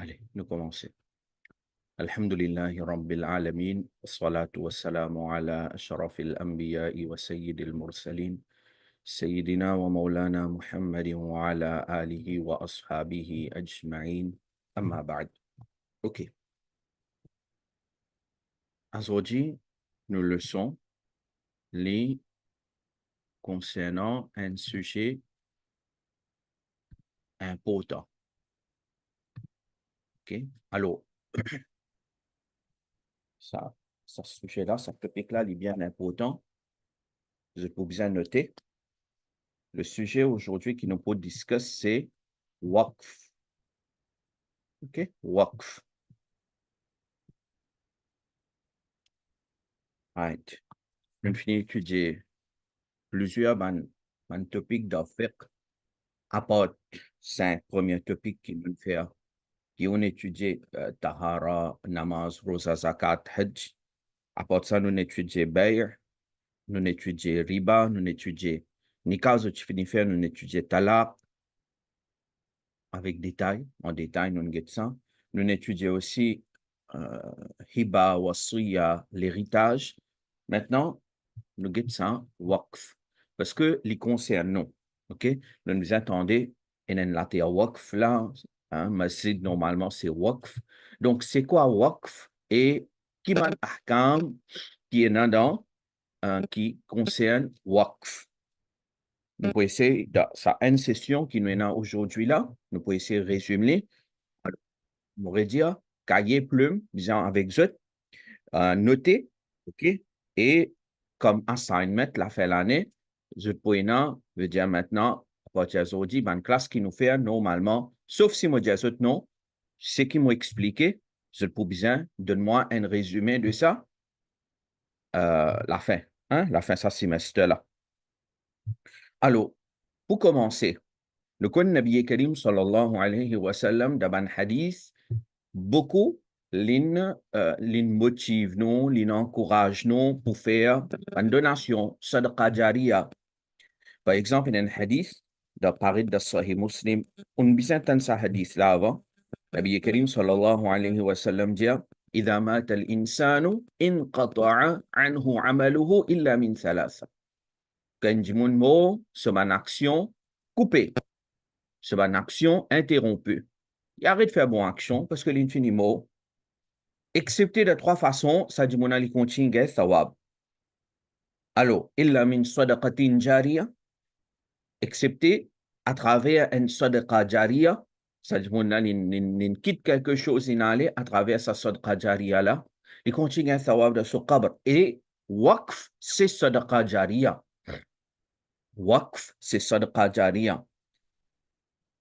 Allez, nous commençons. Alhamdulillahi Rabbil Alamin, wassalatu wassalamu ala ashrafil anbiya'i wa sayyidil mursalin, sayyidina wa maulana Muhammadin wa ala alihi wa ashabihi ajma'in, amma ba'd. Ok, aujourd'hui, nous leçons les concernant un sujet important. Ok, alors, ça, ce sujet-là, ce topic-là, il est bien important. Vous avez bien noter. Le sujet aujourd'hui qui nous peut discuter, c'est Waqf. OK? Waqf. Right. Nous finissons d'étudier plusieurs topics d'affaires à part 5 premiers topics qui nous fait, qui ont étudié Tahara, Namaz, Rosa, Zakat, Hajj. À part ça, nous étudions Bay', nous étudions Riba, nous étudions Nikaz, nous étudions Talaq, avec détail, en détail, nous avons ça. Nous étudions aussi Hiba, Wasiya, l'héritage. Maintenant, nous avons ça, Waqf, parce que les concerne nous. OK? Nous nous attendons, et nous avons Waqf là, Masjid, normalement, c'est Waqf. Donc, c'est quoi Waqf? Et qui m'a ahkam qui est dans, qui concerne Waqf? Nous pouvons essayer, ça une session qui nous est aujourd'hui là, nous pouvons essayer de résumer. On pourrait dire cahier, plume, disons avec eux, noter, OK? Et comme assignment, la fin de l'année, je peux veut dire maintenant, à partir d'aujourd'hui, une classe qui nous fait normalement, sauf si moi dis non, ce qui m'a expliqué, je peux bien, donne-moi un résumé de ça, la fin, la fin de ce semestre-là. Alors, pour commencer, le Nabi Karim sallallahu alayhi wa sallam, dans un hadith, beaucoup motive nous, encourage nous pour faire une donation, sadaqa jariya. Par exemple, il y a un hadith de Paris de Sahih Muslim, on a entendu ce hadith là avant. Nabi Karim sallallahu alayhi wa sallam dit إذا مات الإنسان انقطع عنه عمله إلا من ثلاثة. Quand il mort, c'est une action coupée, c'est une action interrompue. Il arrête de faire bonne action parce que l'infini mort. Excepté de 3 façons, ça dit mon ali continue thawab. Alors, illa min sadaqatin jariya, excepté à travers une sadaqa jariya, ça dit mon ali quitte quelque chose in aller à travers sa sadaqa jariya là, il continue thawab de ce qabr. Et waqf, c'est sadaqa jariya. Waqf, c'est sadaqa jariya.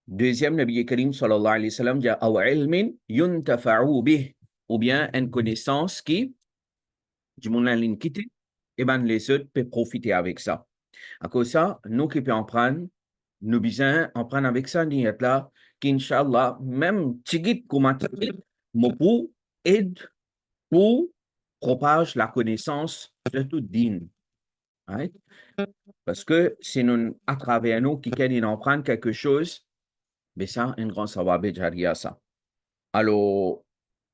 Deuxième, Nabi Karim sallallahu alayhi wa sallam dit aw ilmin yuntafa'u bih, ou bien une connaissance qui du monde en ligne quitter, et ben les autres peuvent profiter avec ça. À cause de ça, nous qui pouvons en prendre, nous besoin en prendre avec ça, ni être là, qu'Inch'Allah, même tigit comment pour aide pour propage la connaissance de tout din. Right? Parce que si nous, à travers nous, qui qu'elle en prendre quelque chose, mais ça, un grand savoir jariya ça. Alors,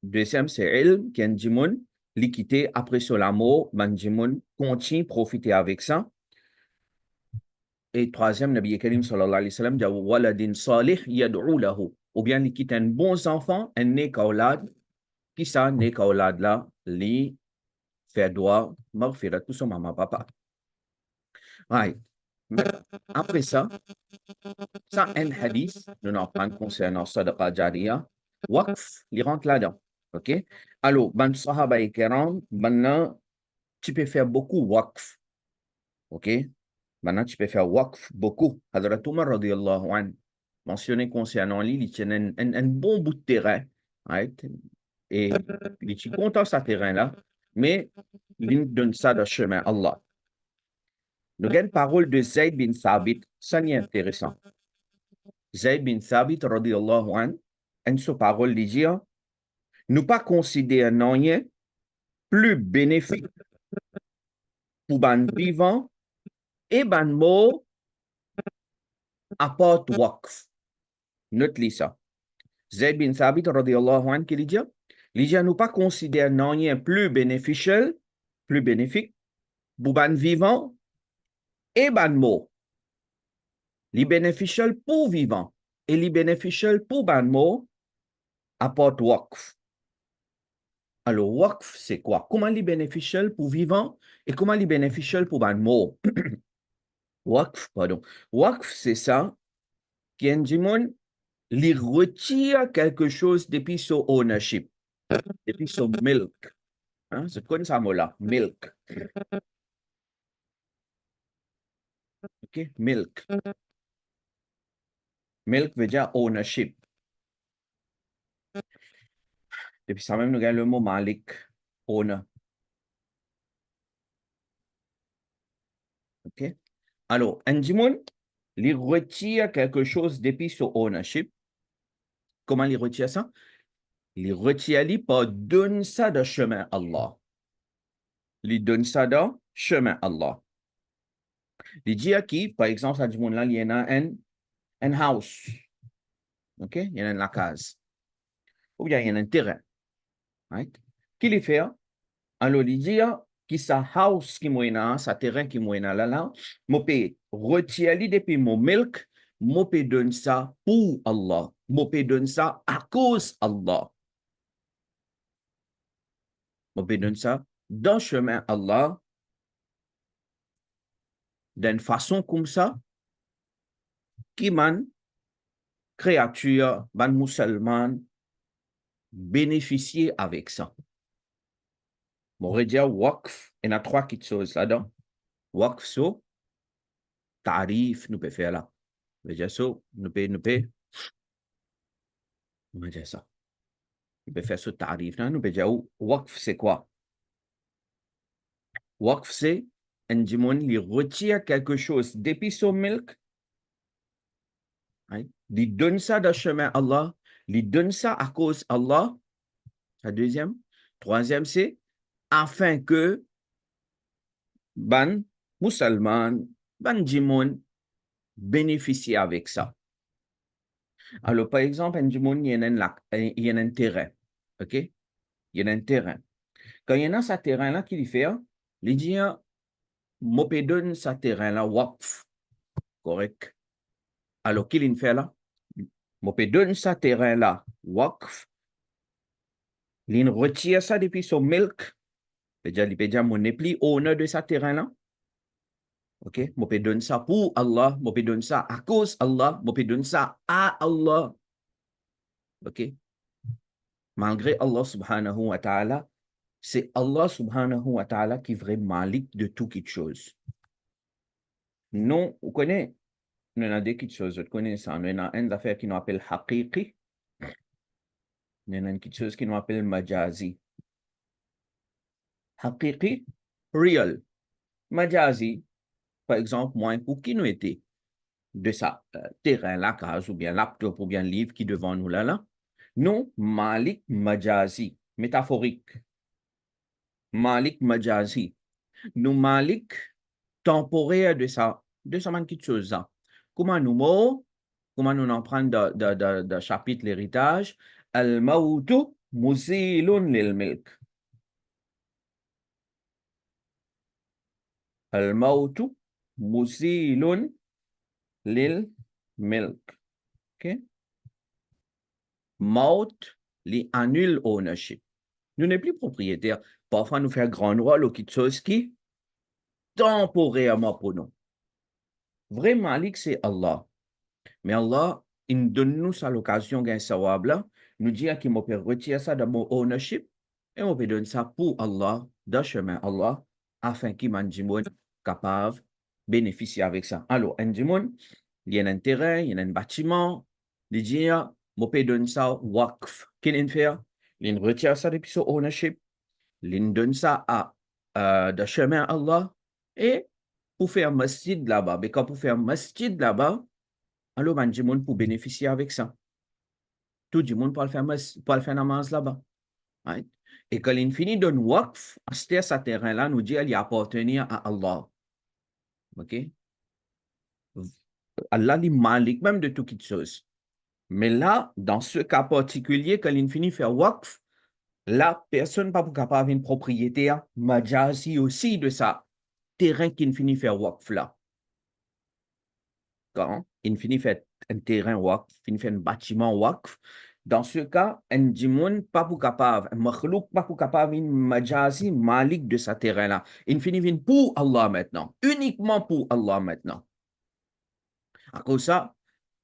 deuxième, c'est ilm, qui est un djimoun, l'équité, après sur l'amour, man djimoun, continue profiter avec ça. Et troisième, Nabi Karim sallallahu alayhi wa sallam, dit waladin salih yad'u lahu. Ou bien l'équité, un bon enfant, un nek aulad, qui ça, nek aulad là, li fait droit, marfirat, tout son maman, papa. Right. Après ça, un hadith, nous en prenons concernant sadaqa jariya, waqf, il rentre là-dedans. OK? Alors, ban sahaba et kiram, maintenant, tu peux faire beaucoup waqf. OK? Maintenant, tu peux faire waqf beaucoup. Hadrat Umar radiyallahu anhu, mentionné concernant lui, il tient un bon bout de terrain. Right? Et il est content de ce terrain-là, mais il donne ça de chemin, Allah. Nous avons une parole de Zayd bin Thabit, ça n'est intéressant. Zayd bin Thabit radiyallahu anhu, une seule parole dit, nous pas considérer rien plus bénéfique pour ban vivant et ban mort apporte waqf. Note-le ça. Zayd bin Thabit, radiyallahu anhu, qui dit, nous pas considère rien plus bénéficiel, plus bénéfique, pour ban vivant et ban mort. Les bénéficiels pour vivant et les bénéficiels pour ban mort apportent waqf. Alors, waqf, c'est quoi? Comment les bénéficiels pour vivant et comment les bénéficiels pour ban mort? Waqf, pardon. Waqf, c'est ça qui est li retire quelque chose depuis son ownership, depuis son milk. Hein? C'est comme ça, mot-là, milk. OK? Milk. Milk veut dire ownership. Depuis ça même, nous avons le mot malik, owner. OK? Alors, un dimon, il retire quelque chose depuis son ownership. Comment il retire ça? Il retire lui par donner ça de chemin Allah. Il donne ça de chemin Allah. Il dit à qui, par exemple, ça dit là, il y en a un house. OK? Il y en a la case. Ou bien il y en a un terrain. Right? Qui le fait? Alors, il dit qui sa house qui moyena, sa terrain qui moyena là, moi peux retirer depuis mon milk, moi peux donner ça pour Allah. Moi peux donner ça à cause Allah. Moi peux donner ça dans le chemin Allah, d'une façon comme ça, qui man créature, man musulman, bénéficier avec ça. On va dire waqf, il y a trois petites choses là-dedans. Waqf, so, tarif, nous pouvons faire là. On va dire ça, nous pouvons, on va dire ça. Nous pouvons faire ce tarif là, nous pouvons dire waqf, c'est quoi? Waqf, c'est un dimon, il retire quelque chose depuis son milk, hein? Il donne ça dans le chemin Allah, il donne ça à cause Allah. La deuxième. Troisième, c'est afin que ban musulman, ban dimon bénéficie avec ça. Alors, par exemple, un dimon, il y a un terrain. OK? Il y a un terrain. Quand il y a ce terrain-là qu'il fait, il dit, moi, je donne ce terrain-là waqf. Correct? Alors, qu'il fait là? Moi, je donne ce terrain-là waqf. Il retire ça depuis son milk. Il peut dire, mon n'est plus honneur de ce terrain-là. OK? Moi, je donne ça pour Allah. Moi, je donne ça à cause Allah. Moi, je donne ça à Allah. OK? Malgré Allah subhanahu wa ta'ala, c'est Allah subhanahu wa ta'ala qui est vrai malik de toute chose. Non, vous connaissez, nous avons deux choses, vous connaissez ça. Nous avons une affaire qui nous appelle haqiqi. Nous avons une chose qui nous appelle majazi. Haqiqi, real. Majazi, par exemple, moi, pour qui nous était de ça, terrain, la case, ou bien laptop, ou bien livre qui devant nous là. Non, malik majazi, métaphorique. Malik majazi. Nous malik temporaire de ça man quelque chose. Comment nous en prendre de chapitre l'héritage? Al-mawtu muzilun lil milk. Al-mawtu muzilun lil milk. OK? Maut li annule ownership. Nous n'est plus propriétaire. Parfois, nous faisons grand rôle ou quelque chose qui temporairement pour nous. Vrai Malik, c'est Allah. Mais Allah, il donne nous à l'occasion d'un sawab là, nous dit qu'il peut retirer ça de mon ownership et on peut donner ça pour Allah, dans le chemin Allah, afin qu'il m'a capable de bénéficier avec ça. Alors, un dimon, il y a un terrain, il y a un bâtiment, il dit, on peut donner ça waqf. Qu'il fait? Il retire ça depuis son ownership, il donne ça à le chemin Allah et pour faire masjid là-bas. Mais quand pour faire masjid là-bas, alors, ben, du monde pour bénéficier avec ça. Tout le monde peut le faire namaz là-bas. Right? Et quand il finit de waqf, à ce terrain-là, nous dit qu'il appartient à Allah. OK? Allah est malik même de toutes les choses. Mais là, dans ce cas particulier, quand il finit faire waqf, la personne pas capable une propriétaire majazi aussi de ça terrain qu'il finit faire waqf là. Quand il finit faire un terrain waqf, il finit faire un bâtiment waqf, dans ce cas, un djimoun pas pour capable, un makhlouk pas pour capable une majazi malik de ce terrain là. Il finit pour Allah maintenant, uniquement pour Allah maintenant. À cause de ça,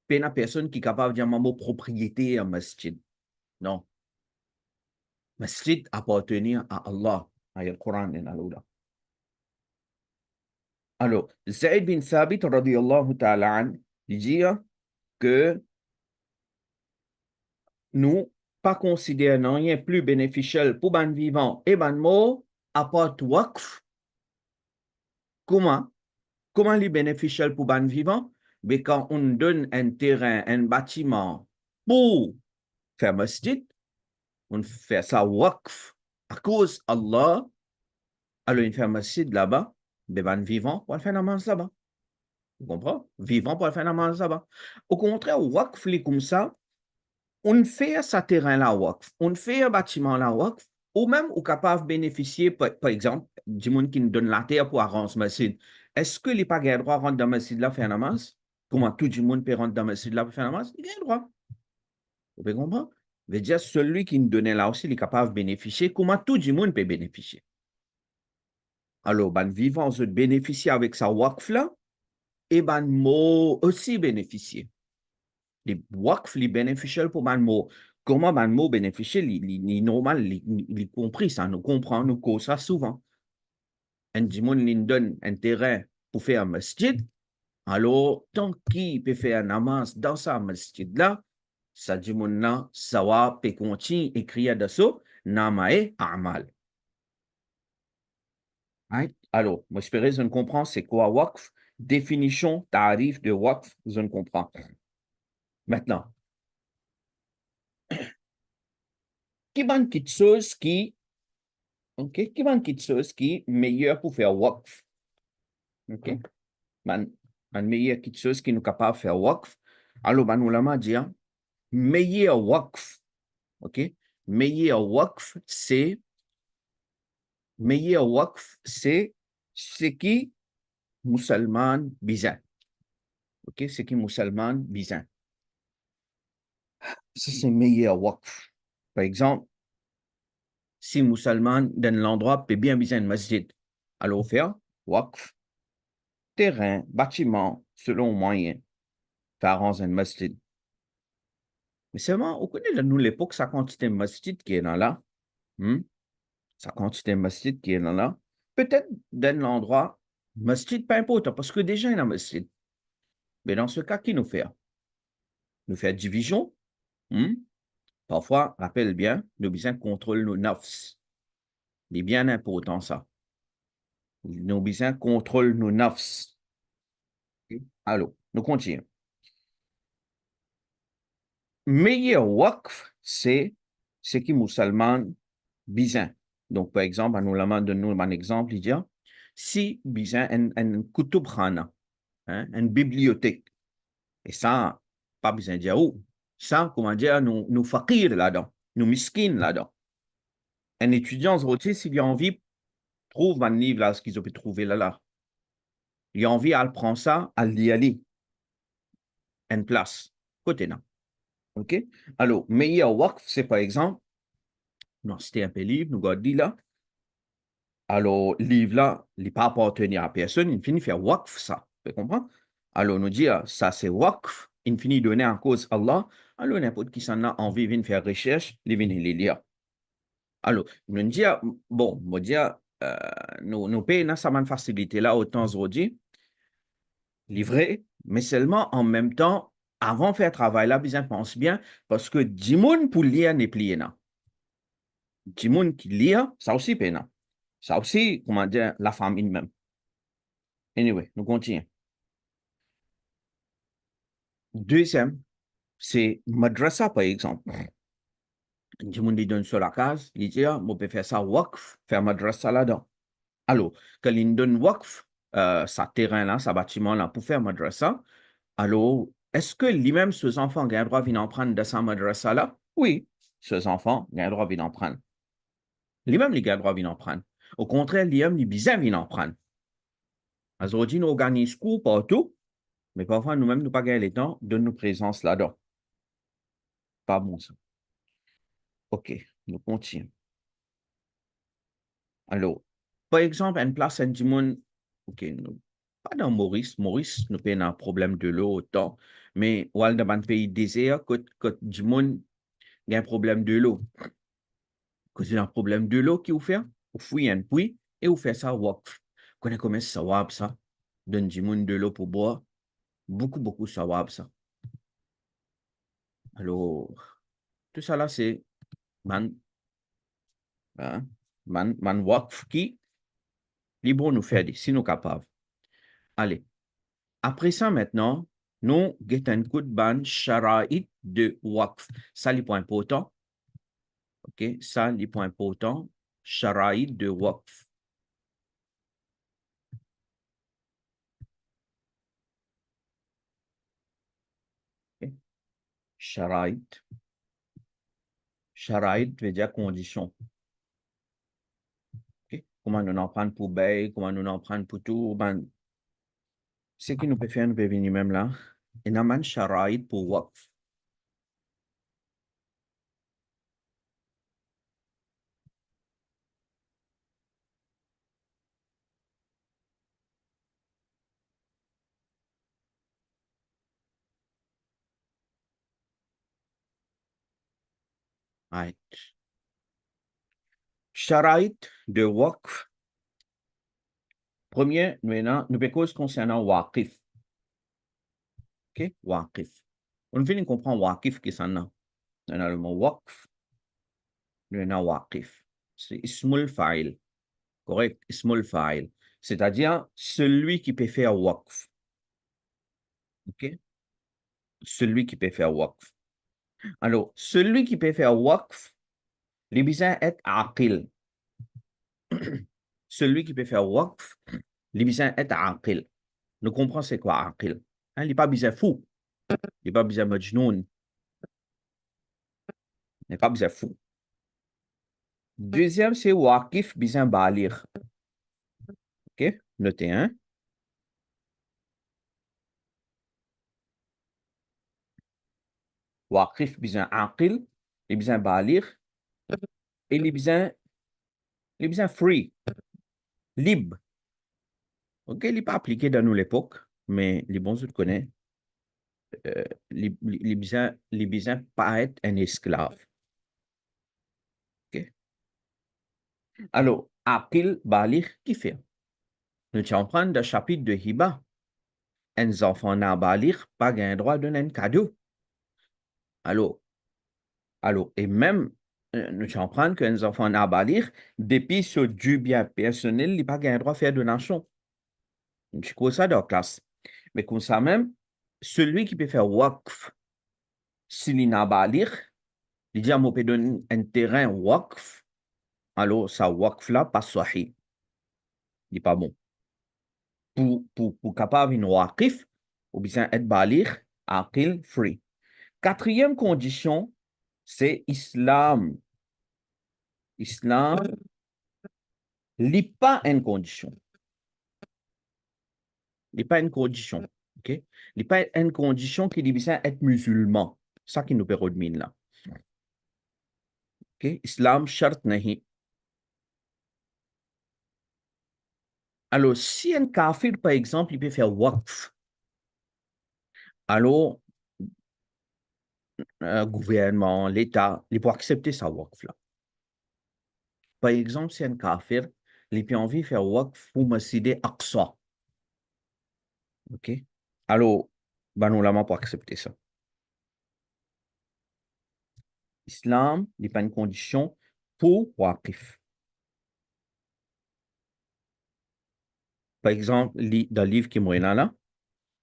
pas personne qui est capable de dire mot propriété en masjid. Non. Masjid appartenir à Allah. Ayat Quran en Allah. Alors, Zayd bin Thabit, radiyallahu ta'ala an, dit que nous pas considérons rien plus bénéficiel pour ban vivant et ban mort à part waqf. Comment? Comment il est bénéficiel pour ban vivant? Mais quand on donne un terrain, un bâtiment pour faire masjid, on fait ça waqf à cause Allah. Alors, il fait masjid là-bas, mais ban vivant, on fait namaz là-bas. Vous comprenez? Vivant pour faire namaz là-bas. Au contraire, waqf, comme ça, on fait ce terrain-là waqf, on fait un bâtiment-là waqf, ou même on est capable de bénéficier, par exemple, du monde qui nous donne la terre pour arranger masjid. Est-ce que les pas le droit de rentrer dans le masjid là pour faire namaz? Comment tout le monde peut rentrer dans le masjid là pour faire namaz? Il a le droit. Vous pouvez comprendre? Veut dire, celui qui nous donne là aussi, il est capable de bénéficier. Comment tout le monde peut bénéficier? Alors, ben, vivant, on bénéficier avec sa waqf là, et ben, mot aussi bénéficier. Les waqf, les bénéficiaires pour ban mot. Comment ban mot bénéficier, les normal, les compris, ça nous comprend, nous cause ça souvent. Un dimon lui donne un terrain pour faire un masjid, alors tant qu'il peut faire un namaz dans sa masjid là, ça dimon là, ça va peut continuer et crier de ça, namae a'mal. Right? Alors, moi j'espère que je comprends c'est quoi waqf, définition, tarif de waqf, je ne comprends. Maintenant, qui ban quelque chose qui OK? Qui van quelque chose qui est meilleur pour faire waqf. OK? Man, meilleur quelque chose qui nous capable de faire waqf. Alors, nous l'avons dit, meilleur waqf. OK? Meilleur waqf, c'est ce qui musulman bizarre. OK? Ce qui musulman bizarre. Ça, c'est meilleur waqf. Par exemple, si musulman dans l'endroit peut bien bizarre une masjid, alors faire waqf, terrain, bâtiment, selon moyen, faire un masjid. Mais seulement, on connaît nous l'époque, sa quantité de masjid qui est dans là. Sa quantité de masjid qui est dans là. Peut-être dans l'endroit, masjid, pas important, parce que déjà, il y a un masjid. Mais dans ce cas, qui nous fait? Nous fait division. Parfois, rappelle bien, nous besoin contrôler nos nafs. C'est bien important, ça. Nous besoin contrôler nos nafs. Alors, nous continuons. Meilleur waqf, c'est ce qui musulman bizarre. Donc, par exemple, nous l'avons donné un exemple, il dit, si bizarre un kutub khana, une bibliothèque, et ça, pas besoin de dire où, ça, comment dire, nous fakir là-dedans, nous miskin là-dedans. Un étudiant, s'il a envie, trouve un livre là, ce qu'ils ont pu trouver là. Il a envie, à prendre ça, à l'y aller, une place, côté là. OK? Alors, meilleur waqf, c'est par exemple, non, c'était un peu livre, nous avons dit là. Alors, livre là, il n'est pas appartenir à personne, il finit faire waqf ça. Vous comprenez? Alors, nous dire, ça c'est waqf, il finit donner en cause Allah. Alors, n'importe qui s'en a envie de faire recherche, il vient les lire. Alors, nous dire, bon, nous dire, nous payons ça une facilité là, autant aujourd'hui, livré, mais seulement en même temps, avant de faire travail là, bien pense bien, parce que 10 moun pour lire n'est plié là. 10 moun qui lire, ça aussi peine. Ça aussi, comment dire, la famille même. Anyway, nous continuons. Deuxième, c'est madrasa, par exemple. Du monde lui donne sur la case, il dit, on peut faire ça waqf, faire madrasa là-dedans. Alors, quand il donne waqf, sa terrain là, sa bâtiment là, pour faire madrasa, alors, est-ce que lui-même, ces enfants, ont le droit de venir en prendre de sa madrasa là? Oui, ces enfants, ont le droit de venir en prendre. Lui-même, il a le droit de venir en prendre. Au contraire, lui-même, il a besoin de venir en prendre. Aujourd'hui, nous organisons cours partout, mais parfois, nous-mêmes, nous n'avons pas le temps de nous présence là-dedans. Pas bon, ça. OK, nous continuons. Alors, par exemple, une place, un monde, OK, pas dans Maurice. Maurice, nous avons un problème de l'eau autant, mais dans un pays désert, quand du monde a un problème de l'eau. Quand il y a un problème de l'eau, qui vous fait? Vous fouillez un puits et vous faites ça waqf. Vous connaissez comment ça wab ça? Donne du monde de l'eau pour boire. Beaucoup ça wab ça. Alors, tout ça là, c'est man, hein, man waqf qui, libre nous faire si nous sommes capables. Allez. Après ça, maintenant, nous get un coup de ban sharaït de waqf. Ça, les points importants. OK? Ça, les points importants. Sharaït de waqf. Okay? Sharaït. Sharaït veut dire condition. Okay? Comment nous en prendre pour bail, comment nous en prendre pour tout. Ben, ce qui nous peut faire, nous peut venir même là. Et nous avons sharaït pour waqf. Right. Sharaït de waqf. Premier, maintenant, nous pouvons concernant waqif. OK? Waqif. On vient de comprendre waqif qui s'en a. On a le mot waqf, on a waqif. C'est ismul fa'il. Correct? Ismul fa'il. C'est-à-dire celui qui peut faire waqf. OK? Celui qui peut faire waqf. Alors, celui qui peut faire waqf, il besoin être aqil. Celui qui peut faire waqf, il besoin être aqil. Nous comprenons c'est quoi aqil. Hein, il n'est pas besoin fou. Il n'est pas besoin majnoun. Il n'est pas besoin fou. Deuxième, c'est waqif besoin balir. OK? Notez un. Waqif besoin aqil, il besoin balir, et il besoin free, libre. OK, il n'est pas appliqué dans nous l'époque, mais les bons autres connaissent. Il besoin pas être un esclave. OK? Alors, aqil, balir, qui fait? Nous allons prendre le chapitre de Hiba. Un enfant n'a balir, pas un droit de donner un cadeau. Alors, et même, nous allons prendre qu'un enfant n'a balir, depuis ce du bien personnel, il n'a pas un droit de faire donation. Je trouve ça dans la classe. Mais comme ça même, celui qui peut faire waqf, s'il n'a pas lire, il dit à moi, peut donner un terrain waqf, alors ça waqf là, pas sahih. Il n'est pas bon. Pour capable une waqif, ou bien être balir, aqil, free. Quatrième condition, c'est islam. Islam n'est pas une condition. Il n'est pas une condition. OK? Il n'est pas une condition qui dit bien être musulman. Ça qui nous permet de là. OK? Islam, charte nahi. Alors, si un kafir, par exemple, il peut faire waqf, alors, gouvernement, l'État, il peut accepter sa waqf là. Par exemple, si un kafir, il peut envie de faire waqf pour Masjid Aqsa. OK? Alors, ben, nous l'avons pas accepter ça. Islam n'est pas une condition pour waqf. Par exemple, dans le livre qui est là,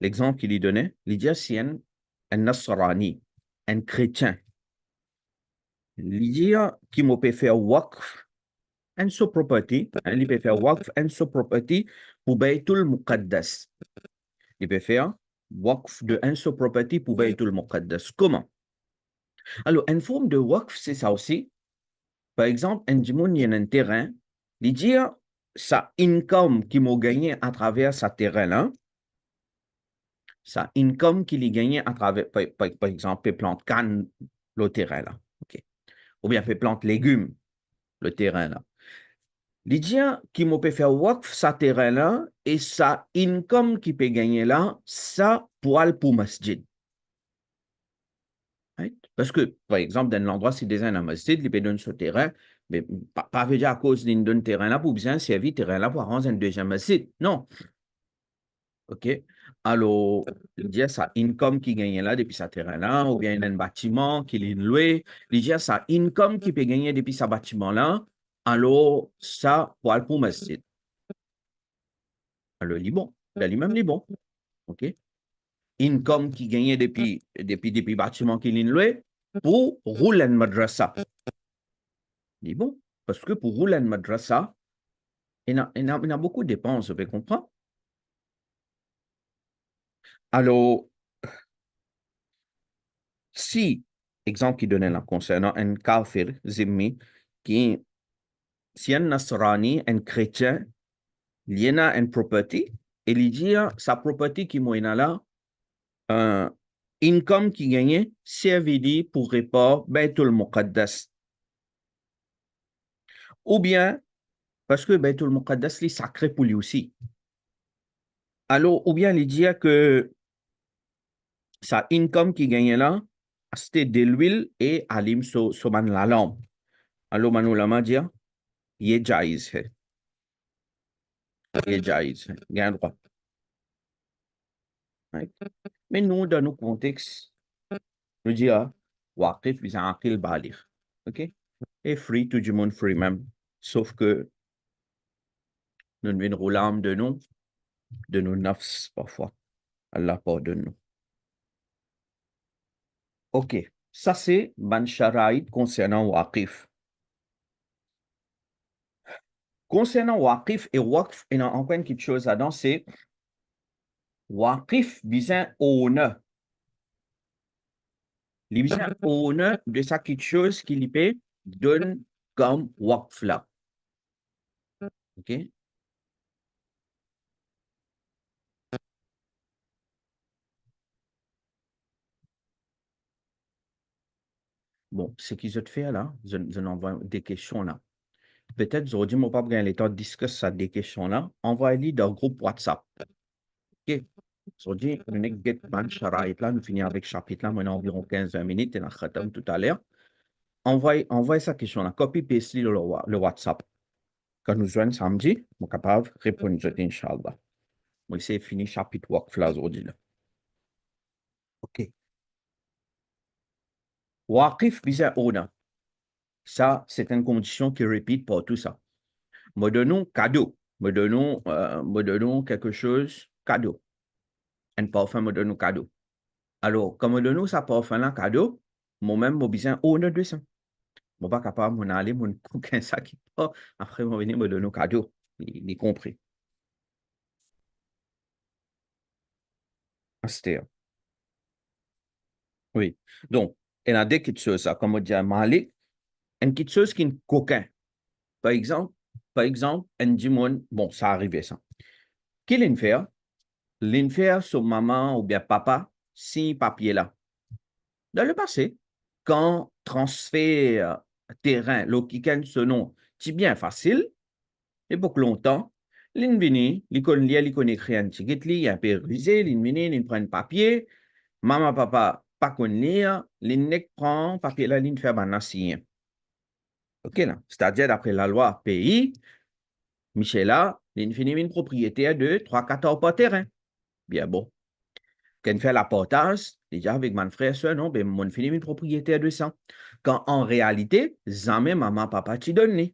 l'exemple qu'il y donnait, il dit si un Nasrani, un chrétien, il dit qu'il peut faire waqf, une sous-propriété, il peut faire waqf, une sous-propriété pour Baytul Muqaddas. Il peut faire waqf de un seul property pour Baytul Muqaddas. Comment? Alors, une forme de waqf, c'est ça aussi. Par exemple, un dimoun, il y a un terrain, il dit, sa income qui m'a gagné à travers ce terrain-là, sa income qu'il a gagné à travers, par exemple, il plante canne, le terrain-là. OK. Ou bien, il plante légumes, le terrain-là. Il dit, qui m'a peut faire waqf ce terrain-là, et sa income qui peut gagner là, ça pour aller pour masjid. Right? Parce que, par exemple, dans l'endroit, si des un masjid, il peut donner ce terrain, mais pas veut dire à cause d'un terrain là pour bien servir terrain là pour arranger un deuxième masjid. Non. OK? Alors, il dit ça income qui gagne là depuis ce terrain là, ou bien un bâtiment qui est loué, il dit ça income qui peut gagner depuis ce bâtiment là, alors ça pour aller pour masjid. Alors, il est bon. Lui-même, il est bon. OK? Income qui gagne depuis bâtiment qui est loué pour rouler une madrasa. Il est bon. Parce que pour rouler une madrasa, il y a beaucoup de dépenses, vous comprenez? Alors, si, exemple qui donnait là concernant un kafir, zimmi, qui, si un nasrani, un chrétien, il y a une property, et il dit, sa property qui est là, un income qui gagne, servit pour répondre Baytul Muqaddas. Ou bien, parce que Baytul Muqaddas, est sacré pour lui aussi. Alors, ou bien il dit que sa income qui gagne là, c'était de l'huile et alim so man la lampe. Alors, Manu Lama dit, il est jaiz. Il est jaiz. Il y a un droit. Right? Mais nous, dans nos contextes, nous disons, waqif, ils ont aqil balir. OK? Et free, tout le monde free même. Sauf que nous devons rouler de nos nafs parfois. Allah pardonne-nous. OK. Ça, c'est ban sharaïd concernant waqif. Concernant waqif et waqf, il y a encore quelque chose là-dedans, c'est waqif vient honneur. Il vient honneur de ça quelque chose qu'il peut donne comme waqf là. OK? Bon, ce qu'ils ont fait là, je envoie des questions là. Peut-être, aujourd'hui, je n'ai pas bien le temps de discuter des questions là. Envoyez-les dans le groupe WhatsApp. OK? Aujourd'hui, nous avons get ban sharaït là, nous finissons avec le chapitre là, maintenant environ 15-20 minutes, et nous avons tout à l'heure. Envoyez sa question là, copy-paste le WhatsApp. Quand nous joignons samedi, nous sommes capables de répondre, Inch'Allah. On va essayer de finir le chapitre WAQF aujourd'hui là. OK. Waqif bisa ona. Ça, c'est une condition qui répète pour tout ça. Me donnons cadeau. Me donnons quelque chose cadeau. Un parfum me donne cadeau. Alors, comme me donnons ça parfum là cadeau, moi-même, j'ai besoin ona de ça. Je ne suis pas capable d'aller, mon coquin ça qui pas. Après, je vais venir me donner cadeau. Il est compris. Astéa. Oui. Donc, il y a des petites choses, ça, comme on dit à Malik, une petite chose qui est coquin. Par exemple, un dimon, bon, ça arrivait ça. Qu'il fait? L'infère sur maman ou bien papa, si papier là. Dans le passé, quand transfert terrain, le kikan ce nom, c'est bien facile, et beaucoup longtemps, l'invini, l'icône lire, l'icône écrire un ticket, il un peu rusé, l'invini, il prend papier, maman, papa, pas qu'on lire, l'innek prend papier là, l'in fait ban signer. OK là, c'est-à-dire d'après la loi pays, Michela, l'infini une propriétaire de 3-4 par terrain. Bien bon. Quand fait la portage, déjà avec mon frère, soeur, non, ben, mon fini une propriétaire de ça. Quand en réalité, jamais maman, papa t'y donne.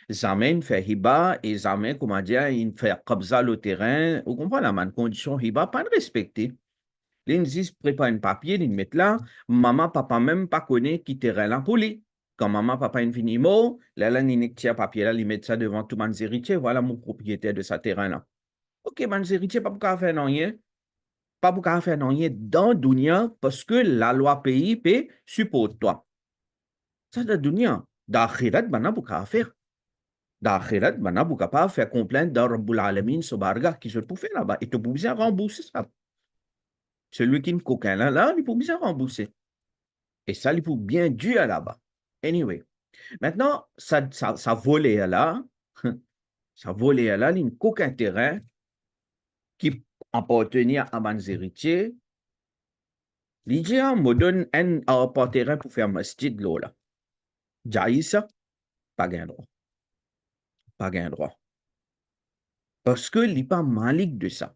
Jamais il fait hiba et jamais, comment dire, il fait comme ça le terrain. Vous comprenez la man condition hiba, pas de respecter. L'insis prépare un papier, il met là, maman, papa même pas connaît qui terrain là pour lui. Quand maman, papa, il finit mot, là, il tient papier là, il met ça devant tout mon héritier, voilà mon propriétaire de ce terrain là. Ok, mon héritier, pas pour faire non rien. pas pour faire rien dans dunya parce que la loi pays peut supporte toi. Ça, dans dunya. D'akhirat, bana pour faire. D'akhirat, bana pour pas faire complainte dans Rabbul Alamin, Sobarga, qui se peut faire là-bas. Et tu peux bien rembourser ça. Celui qui ne coquin là, il peut bien rembourser. Et ça, il peut bien dur là-bas. Anyway. Maintenant, ça volait là. Ça volait là, il n'y a aucun terrain qui appartenait à mes héritiers. L'idée me donne un terrain pour faire masjid là. Jaïsa, pas gain droit. Pas gain droit. Parce que il n'est pas malik de ça.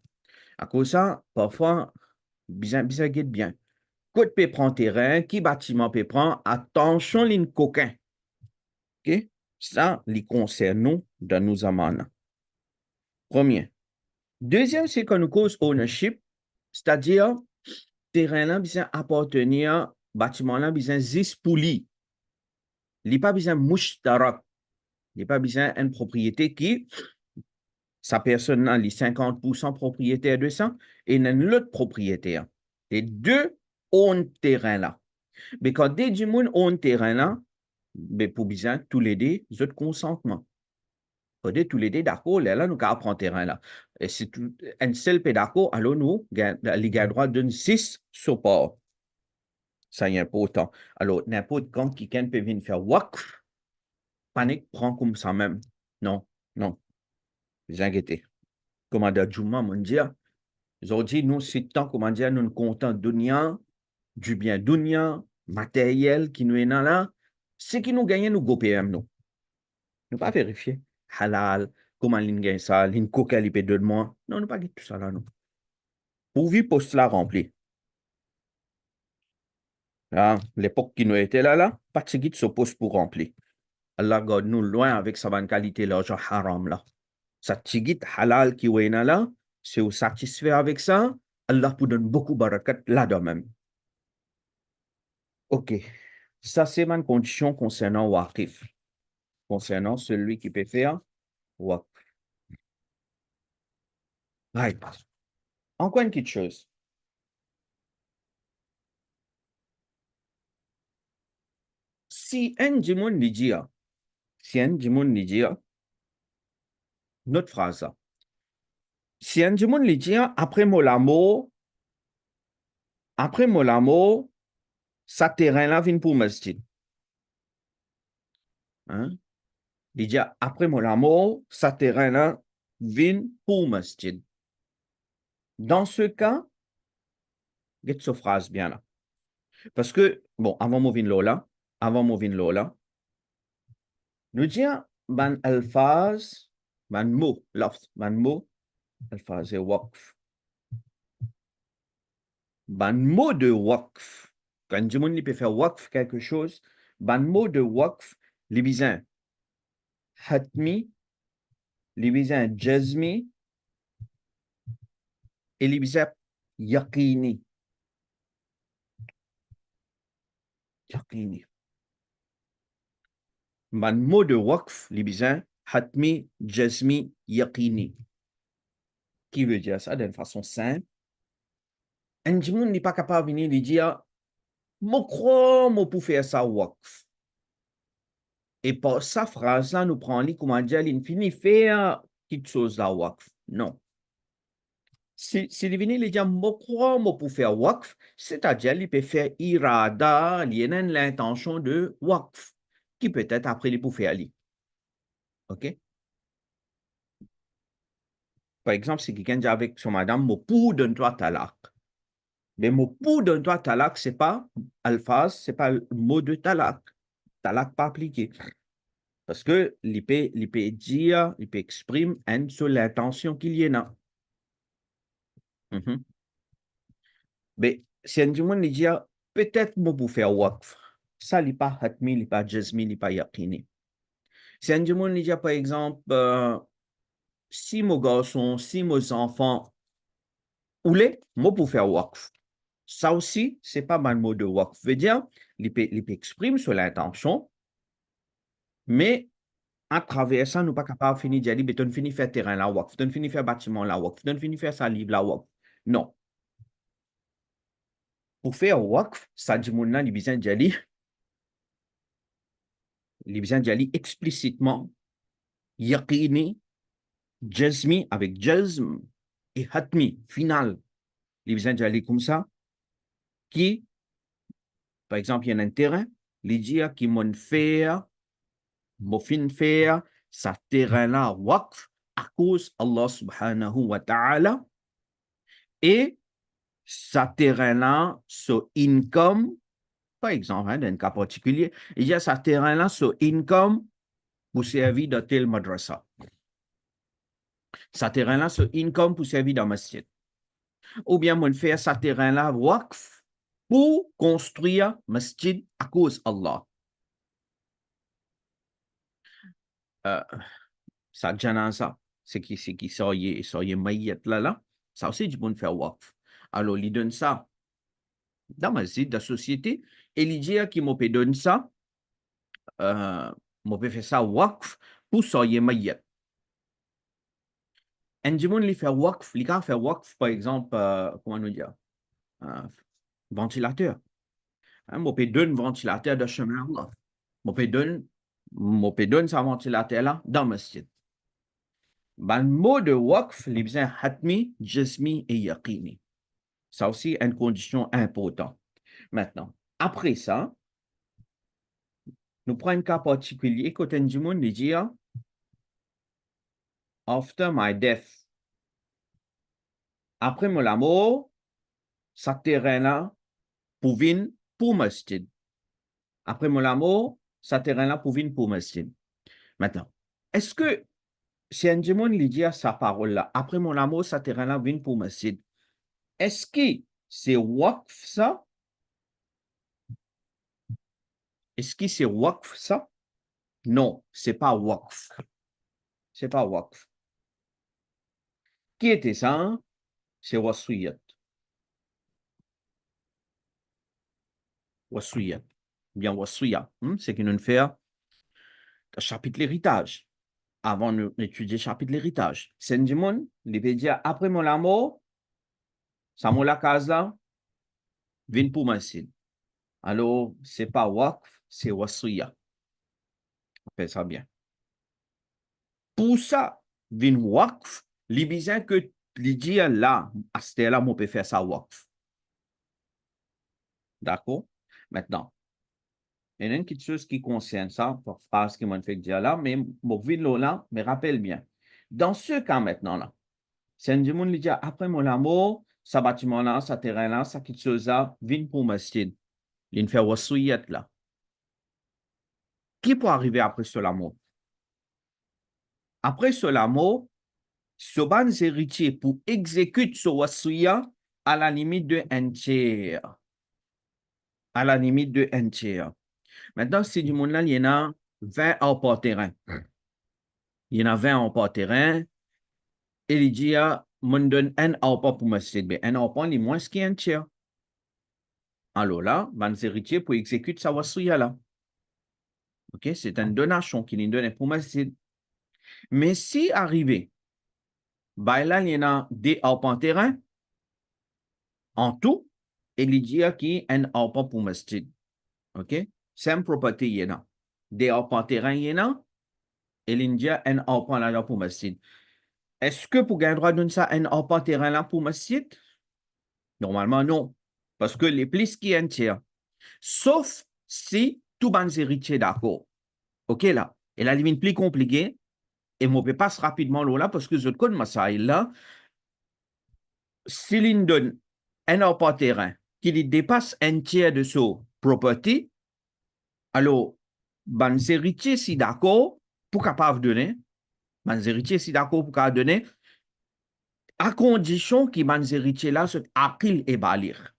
À cause de ça, parfois, bien bien. Côte peut prendre terrain, qui bâtiment peut prendre, attention, l'in coquin. OK? Ça, les concerne nous dans nos amana. Premier. Deuxième, c'est qu'on nous cause ownership, c'est-à-dire, terrain là, bien appartenir, bâtiment là, bien zis pour lui. Il n'est pas besoin mouchtarak. Il n'est pas besoin une propriété qui, sa personne a les 50% propriétaire de ça et une autre propriétaire. Les deux ont terrain là. Mais quand des gens ont terrain là, mais pour besoin tous les deux, autres consentement. Pour tous les deux d'accord, là, nous avons terrain là. Et si un seul peut d'accord, alors nous, les avons droit de 6 supports. Ça est important. Alors, n'importe quand quelqu'un peut venir faire waqf, panique prend comme ça même. Non, non, vous inquiétez. Commandant Juma m'a dit, aujourd'hui, nous, c'est tant, comment dire, nous comptons dunya, du bien dunya, matériel qui nous est là, ce qui nous gagne, nous go PM, nous. Nous pas vérifier. Halal, comment l'in gagne ça, l'in coca li peut de moi. Non, nous pas tout ça là, non. Pour vivre poste là rempli. Hein, l'époque qui nous était là, pas de ce se pose pour remplir. Allah garde nous loin avec sa bonne qualité, l'argent haram là. Sa tigit halal qui est là, si vous satisfait avec ça, Allah vous donne beaucoup de barakat là-dedans même. OK. Ça, c'est ma condition concernant Waqif. Concernant celui qui peut faire Waqf. Right. Encore une petite chose. Si un djimoun dit, notre phrase, si un djimoun dit, après Molamo, sa terrain là vient pour masjid. Hein? Il dit, après Molamo, sa terrain là vient pour masjid. Dans ce cas, get cette phrase bien là. Parce que, bon, avant Movin Lola, nous disons, ban alphaz, ban mot, alphaz et waqf. Ban mot de waqf. Quand du monde peut faire waqf quelque chose, ban mot de waqf, les bisins hatmi, les bisins jazmi, et les bisins yaqini. Yaqini. Ban mot de waqf, les bisins hatmi, jazmi, yaqini. Qui veut dire ça d'une façon simple? Un monde n'est pas capable de venir lui dire, je crois que pour faire ça waqf. Et par sa phrase là, nous prenons comment dire, il finit faire quelque chose là waqf. Non. Si il vient lui dire, je crois que pour faire waqf, c'est-à-dire il peut faire irada, il a l'intention de waqf, qui peut-être après il peut faire ali. OK? Par exemple, si quelqu'un dit avec son madame, je pour donne-toi talak. Mais mon pour donne-toi talak, ce n'est pas alphaz, ce n'est pas le mot de talak. Talak pas appliqué. Parce que l'IP dire, l'IP exprime une seule intention qu'il y en a. Mais si un monde dit, peut-être moi pour faire waqf, ça n'est pas hatmi, n'est pas jazmi, n'est pas yaqini. Si un monde dit, par exemple, si mon garçon, si mes enfants, ou les, moi pour faire waqf. Ça aussi, c'est pas mal mot de waqf. Veut dire, l'IP exprime sur l'intention, mais à travers ça, nous pas capable de finir de dire, tu finis faire terrain la waqf, tu finis faire bâtiment la waqf, tu finis faire ça livre la waqf. Non. pour faire waqf, ça dit mon il besoin d'y explicitement, yaqini, jazmi avec jazm et hatmi, final. Il besoin d'y aller comme ça, qui, par exemple, il y a un terrain, il dit qui m'ont fait, m'ont fin faire, ça terrain-là waqf à cause Allah subhanahu wa ta'ala et ça terrain-là, so income, par exemple, dans un cas particulier, il y a ça terrain-là, so income pour servir de tel madrasa. Ça terrain-là, so income pour servir dans masjid. Ou bien, on fait ça terrain-là, waqf, pour construire masjid à cause Allah. Ça janaza, c'est qui soyez maïet là, ça aussi du bon faire waqf. Alors, il donne ça dans masjid, de la société, et il dit qu'il m'a donné ça, m'a fait ça waqf pour soyez maïet. Un dimon li fait waqf, li ka fait waqf, par exemple, comment nous dire, ventilateur. M'a peut donner ventilateur de chemin là. M'a peut donner sa ventilateur là dans masjid. Ben, le mot de waqf, il besoin hatmi, jismi et yaqini. Ça aussi, une condition importante. Maintenant, après ça, nous prenons un cas particulier. Quand un dimon dit, after my death, après mon mort, ça terrain-là, pour venir pour masjid. Après mon mort, ça terrain-là pour venir pour masjid. Maintenant, est-ce que si un démon lui dit sa parole-là, après mon mort, ça terrain-là vient pour masjid, est-ce que c'est waqf ça? Est-ce que c'est waqf ça? Non, c'est pas waqf. C'est pas waqf. Qui était ça? C'est wasiyat. Wasiyat. Bien wasiyat. C'est qu'il nous fait un chapitre l'héritage. Avant d'étudier le chapitre l'héritage. C'est un démon, il peut dire après mon mort, ça m'a la case là, vient pour masjid. Alors, c'est pas waqf, c'est wasiyat. Appelle ça bien. Pour ça, vin waqf, li besoin que li dit là, à ce là, on peut faire ça waqf. D'accord? Maintenant, il y a une petite chose qui concerne ça, pour phrase qui m'a fait dire là, mais mon vidéo là, me rappelle bien. Dans ce cas maintenant là, c'est un monde qui dit après mon amour, ça bâtiment là, ça terrain là, ça quelque chose là, vin pour masjid. Il fait wasiyat là. Qui peut arriver après cela mot? Après cela mot, ce ban héritier pour exécuter ce wasiya à la limite de un tiers. À la limite de un tiers. Maintenant, si du monde là, il y en a 20 hors par terrain. Il y en a 20 hors par terrain. Et il dit, on donne un hors par pour masjid. Un hors par, il est moins qu'un tiers. Alors là, ban héritier pour exécuter sa wasiya là. OK? C'est une donation qu'il nous donne pour masjid. Mais si arrivé, bah là, il y en a des hors par terrain. En tout, il dit qu'il y a un hors par pour masjid. OK? Same property, il y en a. Des hors par terrain, il y en a. Et il y a un hors par là pour masjid. Est-ce que pour gagner le droit de donner ça un hors par terrain là pour masjid? Normalement, non. Parce que les plus qui un tiers. Sauf si tout le monde héritier d'accord. OK là. Et la limite plus compliquée. Et moi, je passe rapidement là parce que je connais ma là. Si l'on donne un hors par terrain qui dépasse un tiers de son property, alors, ban héritier si d'accord pour capable donner, ban héritier si d'accord pour capable donner, à condition que ban héritier là soit aqil et balir.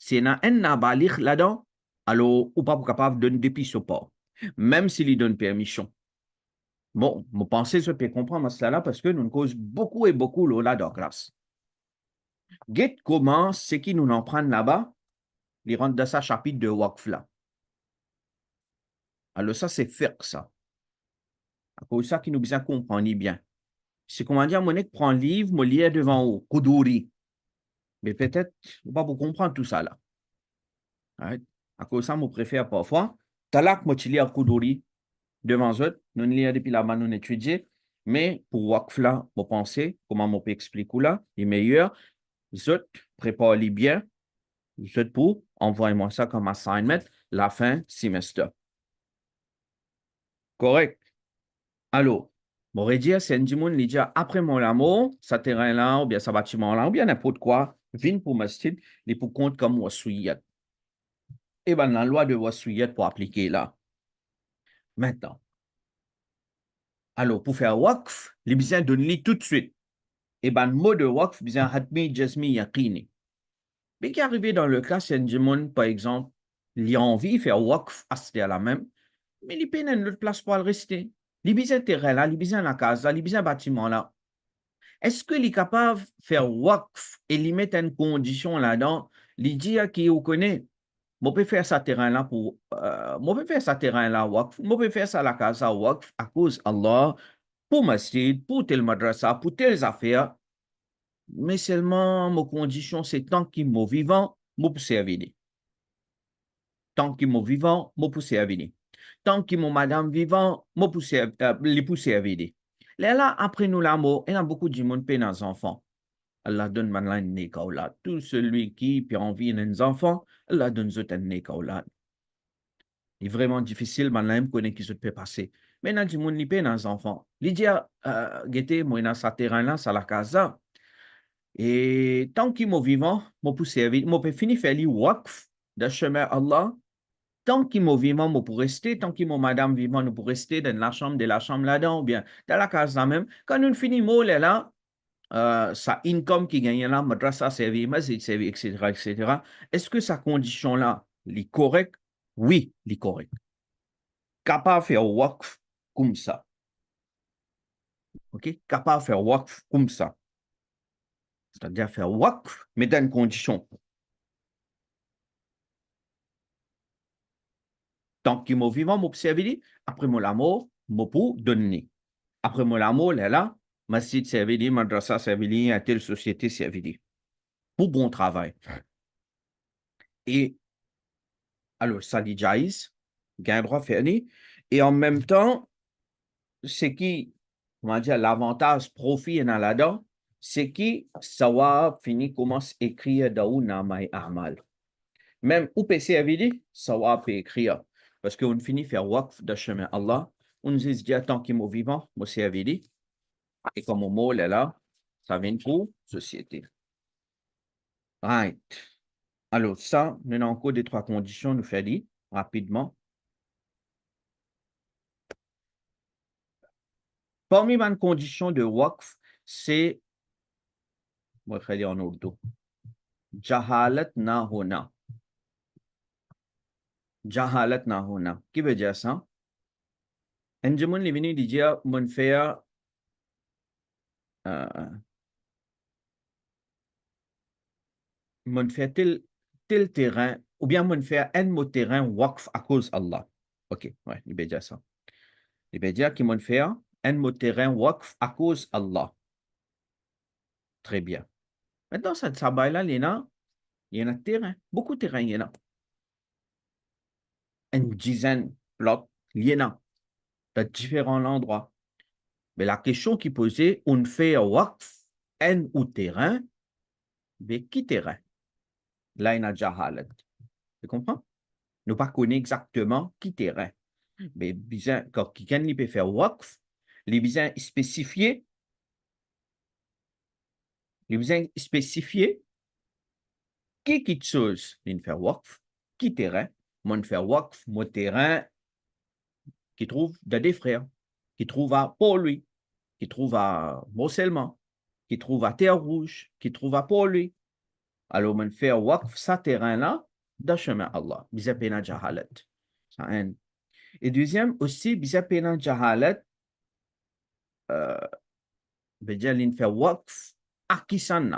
Si y a un balir là-dedans, alors ou pas pour capable donner depuis ce pas, même s'il lui donne permission. Bon, vous pensez je peux comprendre cela là parce que nous cause beaucoup et beaucoup là dans la classe. Get comment ce qui nous en prennent là-bas, ils rentrent dans sa chapitre de waqf là. Alors ça c'est faire ça. À cause ça qui nous besoin comprendre bien. C'est comment dire, mon prend le livre, me lire devant vous, Koudouri. Mais peut-être, pas pour comprendre tout ça là. Right? À cause de ça, je préfère parfois, talak mochili à Koudouri, devant eux, nous lisons depuis la main, nous étudions, mais pour Wakf là, pour penser, comment on peut expliquer là, les meilleurs, les autres, préparez-les bien, les autres pour, envoyez-moi ça comme assignment, la fin semestre. Correct? Alors, mon dire, c'est un monde qui dit, après mon amour, ça terrain là, ou bien ça bâtiment là, ou bien n'importe quoi, viens pour masjid, et pour compte comme wassouyat. Et bien, la loi de wassouyat pour appliquer là. Maintenant, alors, pour faire Wakf, les besoins donnent tout de suite. Et ben, le mot de Wakf, besoin Hatmi, Jasmi, Yaqini. Mais qui est arrivé dans le cas, c'est un monde, par exemple, il a envie de faire Wakf, à la même, mais il peine une autre place pour le rester. Il besoin terrain là, il besoin la case là, il besoin bâtiment là. Est-ce qu'il est capable de faire Wakf et lui mettre une condition là-dedans, lui dire qu'il connaît, moi peux faire ça terrain là pour, moi peux faire ça terrain là Wakf, moi peux faire ça la casa Wakf à cause Allah, pour masjid, pour tel madrasa, pour telles affaires, mais seulement mes conditions, c'est tant qu'il est vivant, moi pour servir. Tant qu'il est vivant, moi pour servir. Tant qu'il est madame vivant, moi pour servir. Là, après nous la mort, il y a beaucoup de monde qui ont enfants. Allah donne maintenant un nekaoula. Tout celui qui a envie d'un enfant, Allah donne un nekaoula. Il est vraiment difficile, maintenant, de connaître qui se peut passer. Maintenant, du monde, il a des enfants. Il dit, guettez, moi, dans sa terrain là, ça la casa. Et tant qu'il est vivant, je peux servir, je peux finir faire le waqf de chemin Allah. Tant qu'il est vivant, je peux rester. Tant qu'il est madame vivant, je peux rester dans la chambre, là-dedans, ou bien dans la case là même. Quand nous finissons là, sa income qui gagne là, madrasa servi, masjid servi, etc., etc. Est-ce que sa condition là, est correcte? Oui, elle est correcte. Capable de faire waqf comme ça. OK? Capable de faire waqf comme ça. C'est-à-dire faire waqf, mais dans une condition. Tant qu'il est vivant, je servi, après mon amour, je peux donner. Après mon amour, là, masjid servi, madrasa servi, à telle société servi. Pour bon travail. Et alors, ça dit jaïs, gain droit faire. Et en même temps, c'est qui, on va dire, l'avantage profit dans là-dedans, c'est qui, ça va finir commence à écrire dans Namai Amal. Même au PC dit, ça va écrire. Parce qu'on finit faire waqf de chemin Allah, on nous dit, tant qu'il est vivant, moi c'est dit, et comme au mot là, ça vient pour société. Right. Alors, ça, nous avons encore des trois conditions, nous faisons dit, rapidement. Parmi les conditions de waqf, c'est, moi, je vais dire en urdu, jahalat na hona. Jahalat na hona. Qui veut dire ça? Un jour, il venu dire, mon frère, tel terrain, ou bien mon frère, un mot terrain waqf à cause Allah. Ok, ouais, il veut dire ça. Il veut dire que mon frère, un mot terrain waqf à cause Allah. Très bien. Maintenant, ça travail là, il y en a terrain, beaucoup de terrain, il y en a. Une dizaine, l'autre, il y en a, de différents endroits. Mais la question qui posait, on fait waqf, un ou terrain, mais qui terrain? Là, il y a jahalat. Tu comprends? Nous ne connaissons pas exactement qui terrain. Mais quand quelqu'un peut faire waqf, les besoins spécifiés, qui chose, il fait waqf, qui terrain, mon faire waqf, mon terrain, qui trouve des frères, qui trouve à Port-Louis, qui trouve à Morcellement, qui trouve à Terre-Rouge, qui trouve à Port-Louis. Alors, on fait waqf, ça terrain-là, dans le chemin Allah. Bizapena jahalat. Et deuxième, aussi, bizapena jahalat, veut dire, l'in fait waqf, à qui s'en.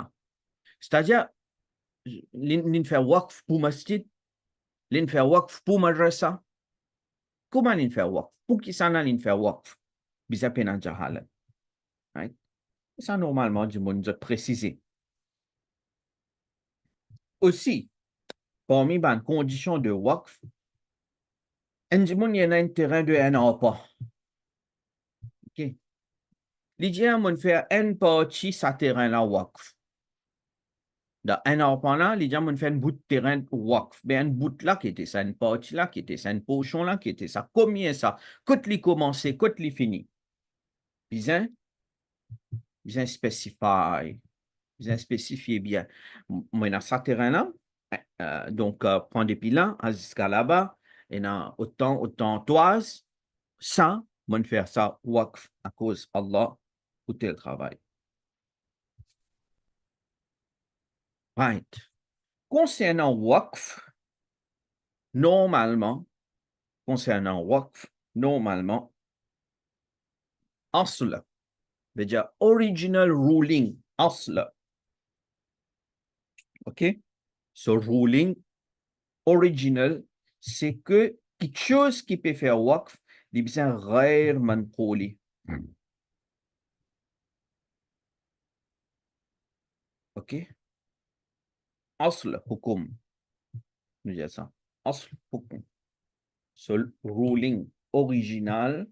C'est-à-dire, l'in fait waqf pour masjid, l'in fait waqf pour madrasa. Comment l'in fait waqf? Pour qui s'en l'in fait waqf? Bizapena jahalat. Right? Ça, normalement, du monde de préciser. Aussi, parmi les conditions de waqf, il y a un terrain de un an pas. OK. L'idée, on fait un partie sa terrain là waqf. Dans un an là, l'idée, on fait un bout de terrain waqf. Mais un bout là qui était ça, une partie là qui était ça, une portion là qui était ça. Combien ça? Quand il commence, quand il finit. Bien, bien spécifié. Bien spécifié bien. Moi, dans ce terrain-là, donc, prendre des pilans jusqu'à là-bas, et dans autant toise, ça, moi, faire ça, waqf, à cause Allah, pour tel travail. Right. Concernant waqf, normalement, normalement, asla, c'est-à-dire original ruling, asla, OK? So, ruling original, c'est que quelque chose qui peut faire waqf, il besoin غير منقولي. OK? أصل حكم. Nous disons ça. أصل حكم. Seul ruling original,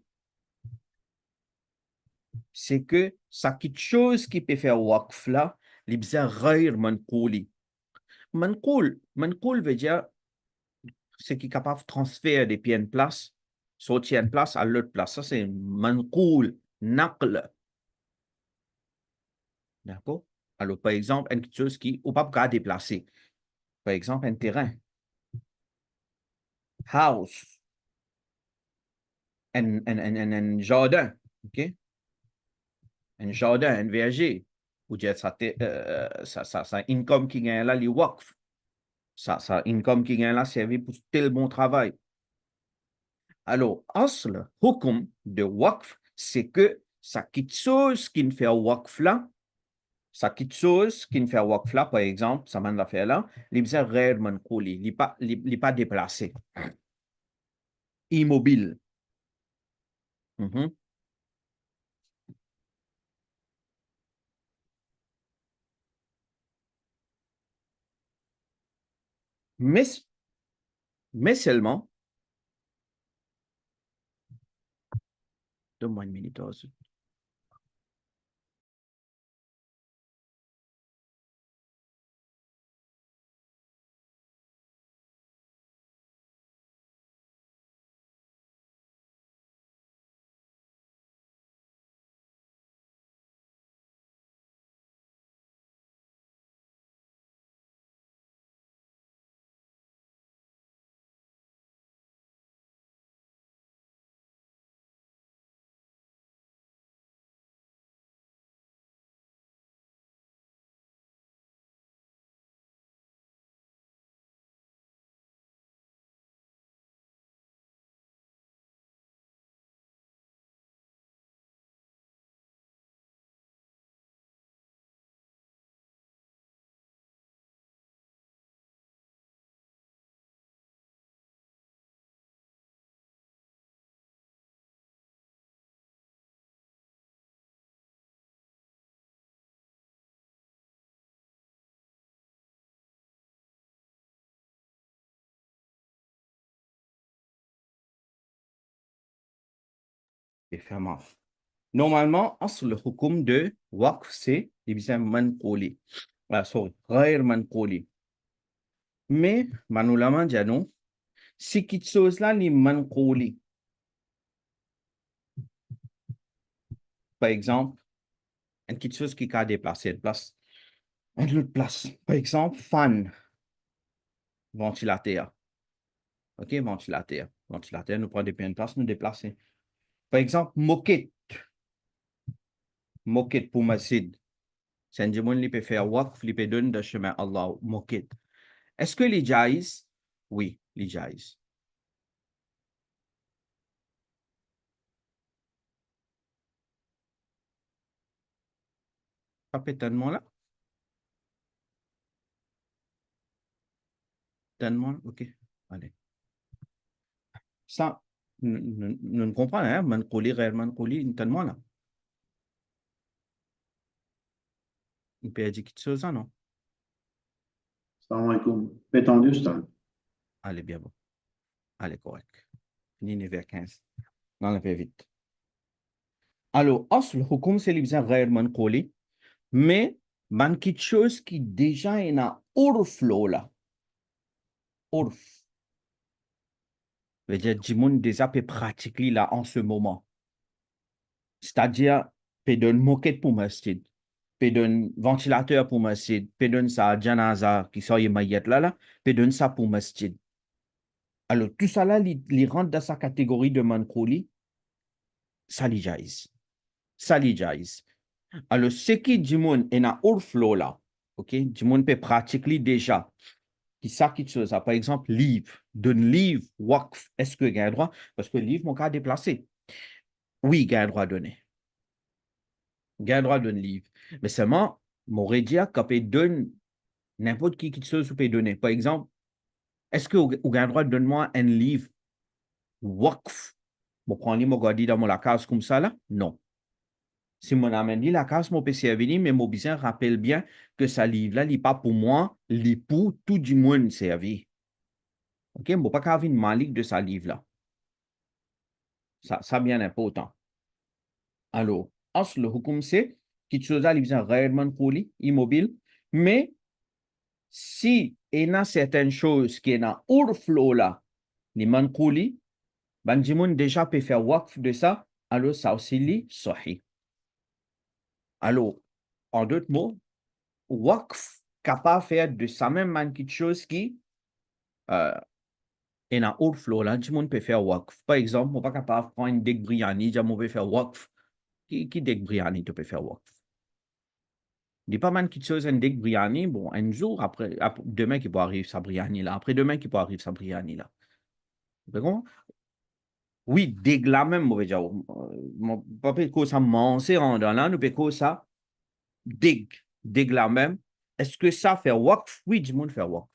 c'est que ça quelque chose qui peut faire waqf là, il besoin غير منقولي. منقول veut dire c'est qui est capable de transférer des pieds de place, sortir une place à l'autre place. Ça, c'est manqul, naql. D'accord? Alors, par exemple, une chose qui n'est pas déplacer. Par exemple, un terrain, house, un jardin, OK? Un jardin, un verger. Ou dire ça income qui gagne là, les waqf. Ça income qui gagne là, servi pour tel bon travail. Alors, asl, hukum de waqf, c'est que ça quitte chose qui ne fait waqf là, ça quitte chose qui ne fait waqf là, par exemple, ça m'a l'affaire là, il besoin réellement coulé, il pas déplacé, immobile. Mhm. Mais, mais seulement, donne-moi une minute aussi. Et fermement. Normalement, asl hukum de waqf, c'est il besoin manquli. Ah, sorry, غير manquli. Mais, manoulam dit non, si quelque chose là, les manquli. Par exemple, une quelque chose qui a déplacé de place, une autre place. Par exemple, fan, ventilateur. OK, ventilateur. Ventilateur, nous prend des pieds de place, nous déplacer. Par exemple, moquette. Moquette pour masjid. C'est un démon qui peut faire waqf, qui peut donner de chemin Allah. Moquette. Est-ce que les jaïs? Oui, les jaïs. Pas tellement là? Tellement, OK. Allez. Ça, nous ne comprenons, hein? Manquli, غير manquli, tellement là. Il peut dire quelque chose, ça, non? Salam alaikum. Étendu, Stan. Allez, bien bon. Allez, correct. Fini vers 15. On le fait vite. Alors, asl hukum c'est l'ibza غير منقولي, mais man quelque chose qui déjà est dans urf là. Urf. Veut dire, du monde déjà peut pratiquer là en ce moment. C'est-à-dire, peut donner moquette pour masjid, peut donner ventilateur pour masjid, peut donner ça janaza qui soit mayet là, peut donner ça pour masjid. Alors, tout ça là, il rentre dans sa catégorie de manqouli, ça li jaiz. Ça li jaiz. Alors, ce qui du monde est dans urf là, ok, du monde peut pratiquer déjà. Qui ça qui chose, par exemple, livre, donne livre, waqf, est-ce que il y a un droit? Parce que livre, mon cas déplacé. Oui, il y a un droit à donner. Il y a un droit de donner livre. Mais seulement, mon dire qu'on peut donner n'importe qui chose peut donner. Par exemple, est-ce que vous avez un droit de donner moi un livre waqf? Bon, prends livre, mon dit dans mon la case comme ça là? Non. Si mon amène dit la case, mon PC venir, mais mon besoin rappelle bien que ça livre là, il n'est pas pour moi, il est pour tout du monde servi. Ok, je ne peux pas avoir une malique de sa livre là. Ça bien important. Alors, asl hukum c'est quelque chose à l'ibza réellement poli, immobile, mais si il y a certaines choses qui sont dans urflo là, les manqouli, ben jimoun déjà peut faire waqf de ça, alors ça aussi li sahih. Alors, en d'autres mots, waqf capable de faire de ça même quelque chose qui est dans urflo là, jimoun peut faire waqf. Par exemple, on pas capable de prendre une dek briani, jimoun peut faire waqf. Qui dek briani tu peux faire waqf? Il n'y a pas mal de choses, un dek briani, bon, un jour, demain qui peut arriver sa briani là, après-demain qui peut arriver sa briani là. D'accord? Oui, dek là même, mauvais dire, mon papa, que ça mange en dans là, nous peut ça, dek là même. Est-ce que ça fait waqf? Oui, du monde fait waqf.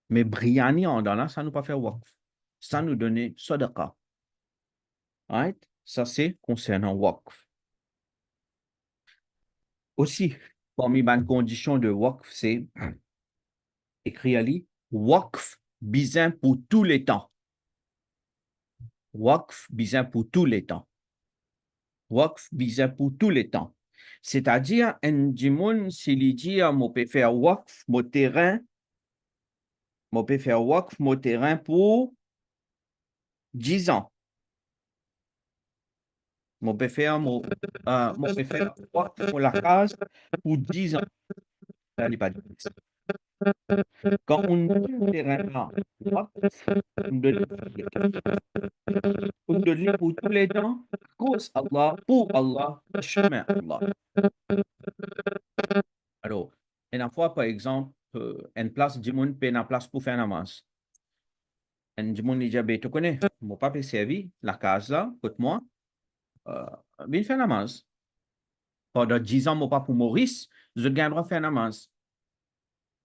Mais briani en dans là, ça nous pas fait waqf. Ça nous donne sadaqa. Right? Ça, c'est concernant waqf. Aussi, parmi les conditions de waqf, c'est écrit à lui, waqf bizin pour tous les temps. Waqf bizin pour tous les temps. Waqf bizin pour tous les temps. C'est-à-dire, un dimoun, s'il dit, je peux faire waqf, mon terrain, je peux faire waqf, mon terrain pour 10 ans. Je peux faire, waqf pour la case pour 10 ans. Ça n'est pas 10. Quand on dit un terrain là, waqf, on donne pour tous les temps, cause Allah, pour Allah, chemin Allah. Alors, une fois, par exemple, une place, du monde paye une place pour faire namaz. Un du monde dit, ben, tu connais, mon papa est servi, la case là, écoute-moi, viens faire namaz. Pendant 10 ans, mon papa pour Maurice, je gagne droit de faire namaz.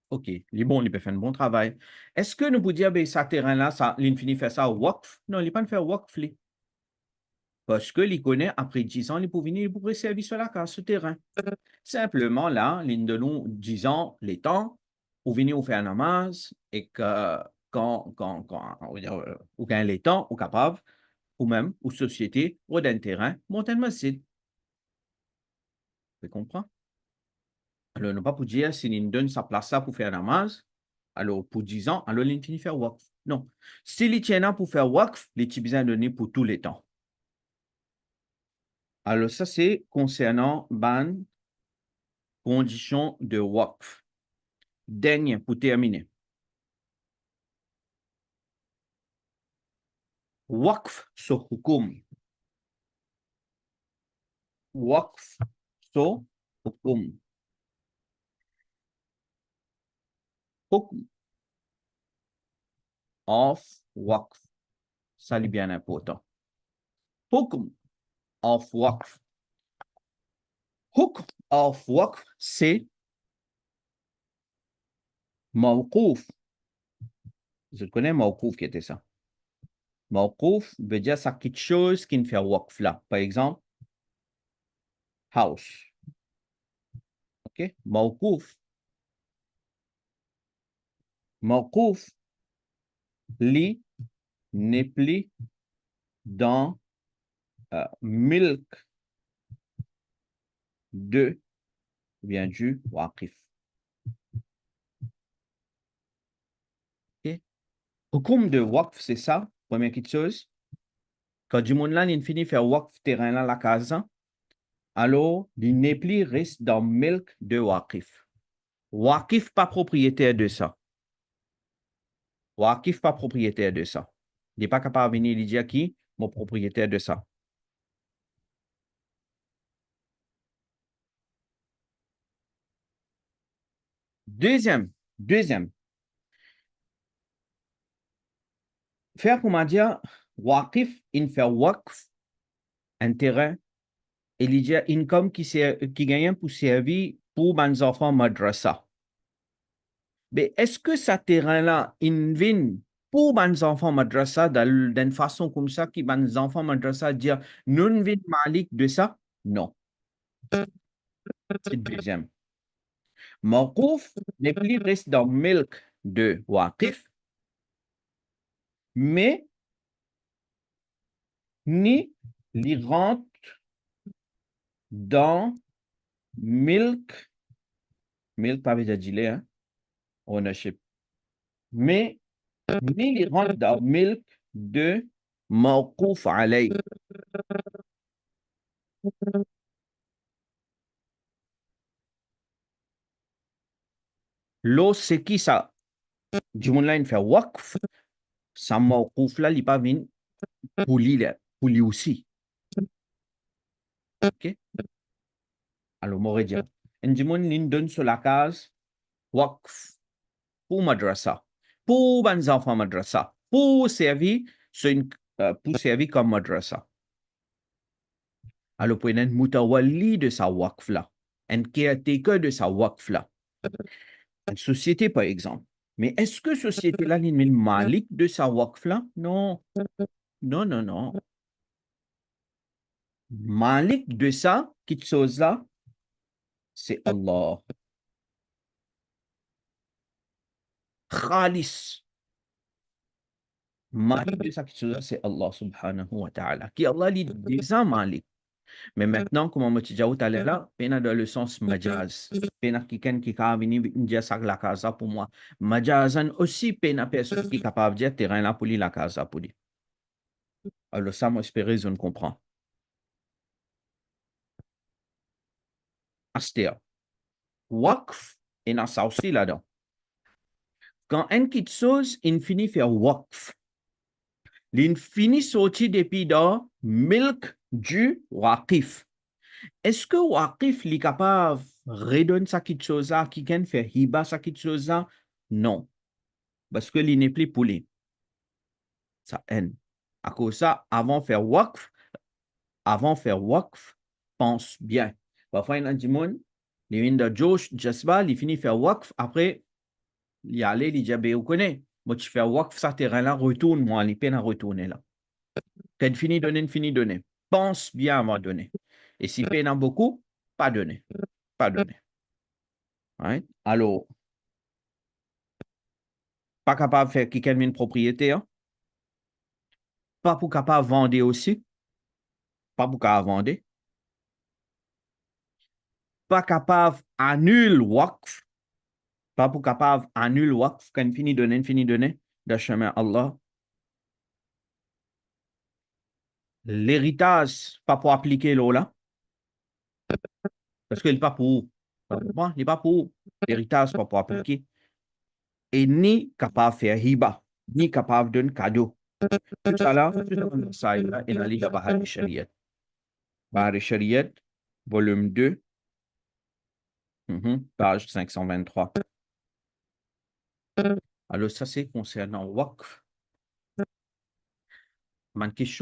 OK, il est bon, il peut faire un bon travail. Est-ce que nous pouvons dire, ben, ça terrain-là, ça, il finit faire ça au waqf? Non, il n'est pas de faire waqf, li. Parce que il connaît, après 10 ans, il peut venir, il pourrait servir sur la case, ce terrain. Simplement, là, l'une de nous, disons, les temps, où venir faire un namaz, et que on va dire, ou quand les temps, ou capable, ou même, ou société, ou d'un terrain, monter un masjid. Vous comprenez? Alors, ne pas pour dire, si il donne sa place là pour faire un namaz, alors pour 10 ans, alors il finit faire waqf. Non. Si il tient là pour faire waqf, il est besoin de donner pour tous les temps. Alors, ça, c'est concernant ban condition de waqf. Dernier, pour terminer. Waqf so hukum. Waqf so hukum. Hukum of waqf. Ça, c'est bien important. Hukum of waqf. Hukum of waqf, c'est mawqouf. Je connais mawqouf qui était ça. Mawqouf veut dire ça quelque chose qui ne fait waqf là. Par exemple, house. OK? Mawqouf. Mawqouf, li n'est plus dans milk de, ou bien du waqif. Ok? Hukum de waqf, c'est ça, première petite chose. Quand du monde là, il finit faire waqf terrain là, la casa, alors, il n'est plus reste dans milk de waqif. Waqif pas propriétaire de ça. Waqif pas propriétaire de ça. Il n'est pas capable de venir dire qui, mon propriétaire de ça. Deuxième, faire comment dire, waqif, il fait waqf, un terrain, et il dit income qui gagne pour servir pour mes enfants madrasa. Mais est-ce que ce terrain-là, il vient pour mes enfants madrasa d'une façon comme ça, que mes enfants madrasa disent, nous vient malik de ça? Non. C'est le deuxième. Mawqouf n'est plus reste dans milk de waqif, mais ni il rentre dans milk pas veut dire gilet, hein, ownership, mais ni il rentre dans milk de mawqouf alay. L'eau, c'est qui ça? Du monde là, il fait waqf, ça mawqouf là, il pas venu pour lui aussi. OK? Alors, m'aurait dit, du monde, il donne sur la case waqf pour madrasa, pour les enfants madrasa, pour servir comme madrasa. Alors, pour un mutawalli de sa waqf là, un caretaker de sa waqf là, une société par exemple. Mais est-ce que société là, il est malik de sa waqf là? Non, non, non, non. Malik de ça, quelque chose là, c'est Allah. Khalis. Malik de ça, quelque chose là, c'est Allah subhanahu wa ta'ala. Qui Allah dit déjà Malik. Mais maintenant, comme on dit tout à l'heure là, pena dans le sens majaz. Pena quelqu'un qui a venu dire ça la casa pour moi. Majazan aussi pena personne qui est capable de dire terrain là pour lui la casa pour lui. Alors ça, moi, espérer, je ne comprends. Astéa. Waqf, et dans ça aussi là-dedans. Quand un petite chose, il finit faire waqf. Il finit sortir depuis dans milk du waqif. Est-ce que waqif est capable de redonner ça quelque chose là, qui can faire hiba ça quelque chose là? Non. Parce que il n'est plus pour lui. Ça haine. À cause de ça, avant de faire waqf, pense bien. Parfois, il y a du monde, il vient de Josh, Jasba, il finit faire waqf, après, il y a allé, il dit, ben, vous connaissez, moi, tu fais waqf, ça terrain-là, retourne, moi, il peine à retourner là. Quand fini donner. Pense bien à donner. Et si peine a beaucoup, pas donner. Pas donner. Right? Alors, pas capable de faire qui une propriété, hein? Pas pour capable de vendre aussi. Pas pour capable de vendre. Pas capable d'annuler waqf. Pas pour capable d'annuler waqf. Quand fini donner, de chemin Allah. L'héritage, pas pour appliquer l'eau là. Parce qu'il n'est pas pour. Il n'est pas pour. L'héritage, pas pour appliquer. Et ni capable de faire hiba, ni capable de donner cadeau. Tout ça là, ça il a lu dans Bahar al-Shariat. Bahar al-Shariat, volume 2, page 523. Alors, ça, c'est concernant Waqf. Ma question